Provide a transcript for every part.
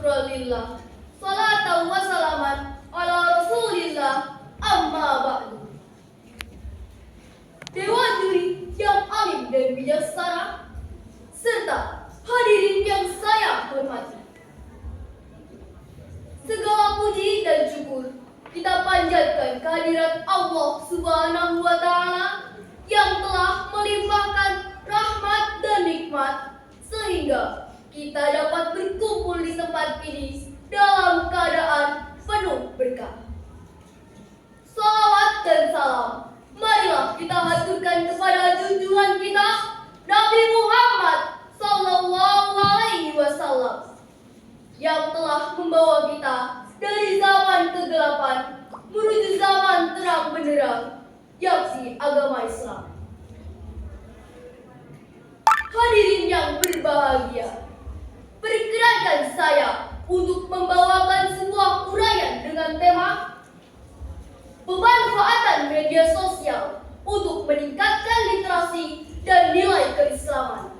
syukralillah. Salatan wa salaman ala rasulillah. Amma ba'du. Dewan juri yang alim dan bijaksana, serta hadirin yang saya hormati. Segala puji dan syukur kita panjatkan kehadirat Allah Subhanahu wa Ta'ala yang telah melimpahkan rahmat dan nikmat sehingga kita dapat berkumpul di tempat ini dalam keadaan penuh berkah. Salawat dan salam marilah kita haturkan kepada junjungan kita Nabi Muhammad Sallallahu Alaihi Wasallam yang telah membawa kita dari zaman kegelapan menuju zaman terang benderang, yakni agama Islam. Hadirin yang berbahagia, perkenankan saya untuk membawakan sebuah uraian dengan tema pemanfaatan media sosial untuk meningkatkan literasi dan nilai keislaman.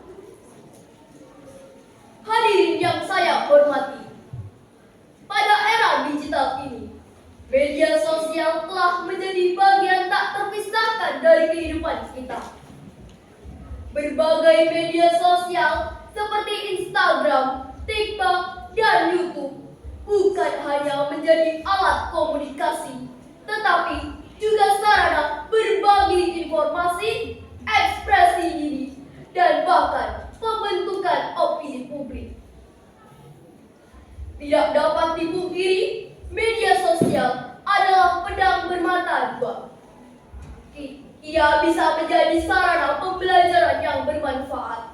Hadirin yang saya hormati, pada era digital ini, media sosial telah menjadi bagian tak terpisahkan dari kehidupan kita. Berbagai media sosial seperti Instagram, TikTok, dan YouTube bukan hanya menjadi alat komunikasi, tetapi juga sarana berbagi informasi, ekspresi diri, dan bahkan pembentukan opini publik. Tidak dapat dipungkiri, media sosial adalah pedang bermata dua. Ia bisa menjadi sarana pembelajaran yang bermanfaat,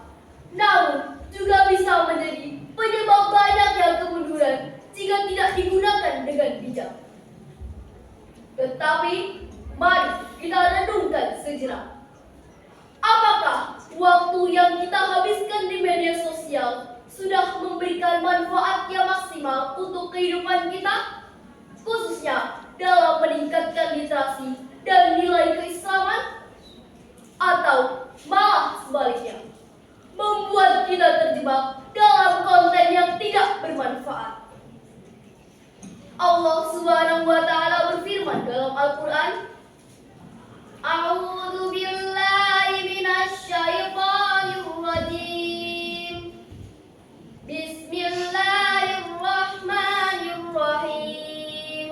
namun juga bisa menjadi penyebab banyaknya kemunduran jika tidak digunakan dengan bijak. Tetapi, mari kita renungkan sejenak. Apakah waktu yang kita habiskan di media sosial sudah memberikan manfaat yang maksimal untuk kehidupan kita, khususnya dalam meningkatkan literasi dan nilai keislaman, atau malah sebaliknya, membuat kita terjebak dalam konten yang tidak bermanfaat? Allah Subhanahu wa Ta'ala berfirman dalam Al-Quran, A'udzu billahi minasy syaithanir rajim. Bismillahirrahmanirrahim.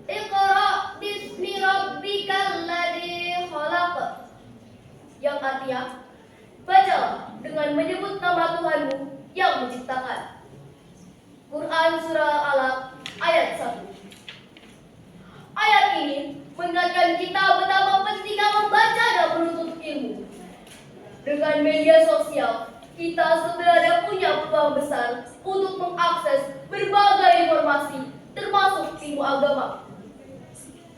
Iqra bismi rabbikal ladzi khalaq. Yang artinya, bacalah dengan menyebut nama Tuhanmu yang menciptakan. Quran Surah Al-Alaq ayat 1. Ayat ini mengingatkan kita betapa pentingnya membaca dan menuntut ilmu. Dengan media sosial, kita sebenarnya punya peluang besar untuk mengakses berbagai informasi, termasuk ilmu agama.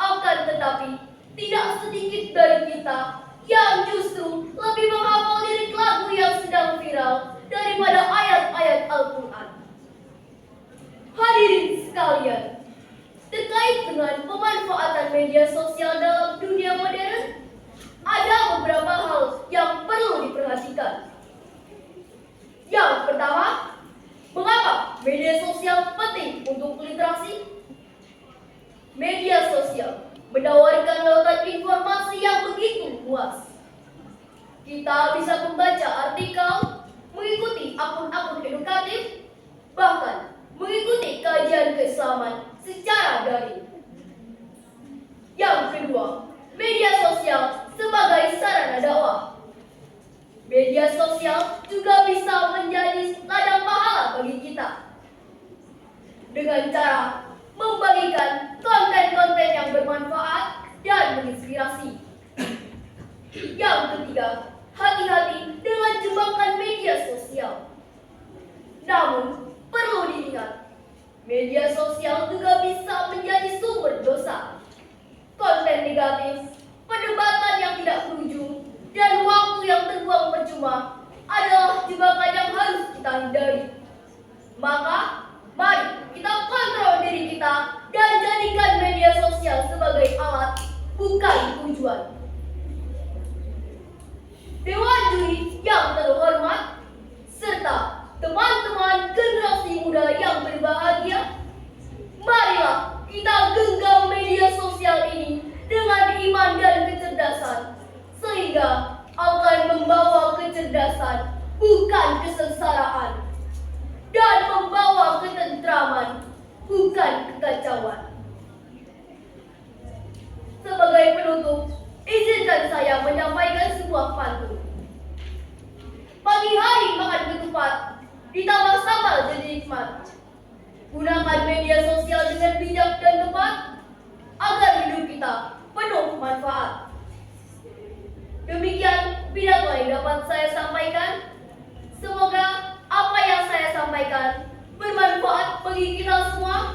Akan tetapi, tidak sedikit dari kita yang justru lebih menghafal lirik lagu yang sedang viral daripada ayat-ayat Al-Quran. Hadirin sekalian, terkait dengan pemanfaatan media sosial dalam dunia modern, ada beberapa hal yang perlu diperhatikan. Yang pertama, mengapa media sosial penting untuk literasi? Media sosial menawarkan lautan informasi yang begitu luas. Kita bisa membaca artikel, mengikuti akun-akun edukatif, bahkan mengikuti kajian keislaman secara daring. Yang kedua, media sosial sebagai sarana dakwah. Media sosial juga bisa menjadi ladang pahala bagi kita dengan cara membagikan konten-konten yang bermanfaat dan menginspirasi. Yang ketiga, hati-hati dengan jebakan media sosial. Namun, perlu diingat, media sosial juga bisa menjadi sumber dosa. Konten negatif, perdebatan yang tidak berujung, dan waktu yang terbuang percuma adalah jebakan yang harus kita hindari. Maka, mari kita kontrol diri kita dan jadikan media sosial sebagai alat, bukan tujuan. Dewan juri yang terhormat, serta Teman-teman generasi muda yang berbahagia, marilah kita genggam media sosial ini dengan iman dan kecerdasan, sehingga akan membawa kecerdasan, bukan kesengsaraan, dan membawa ketentraman, bukan kekacauan. Sebagai penutup, izinkan saya menyampaikan sebuah pantun. Pagi hari makan ketupat, ditambah sambal jadi nikmat. Gunakan media sosial dengan bijak dan tepat, agar hidup kita penuh manfaat. Demikian pidato yang dapat saya sampaikan. Semoga apa yang saya sampaikan bermanfaat bagi kita semua.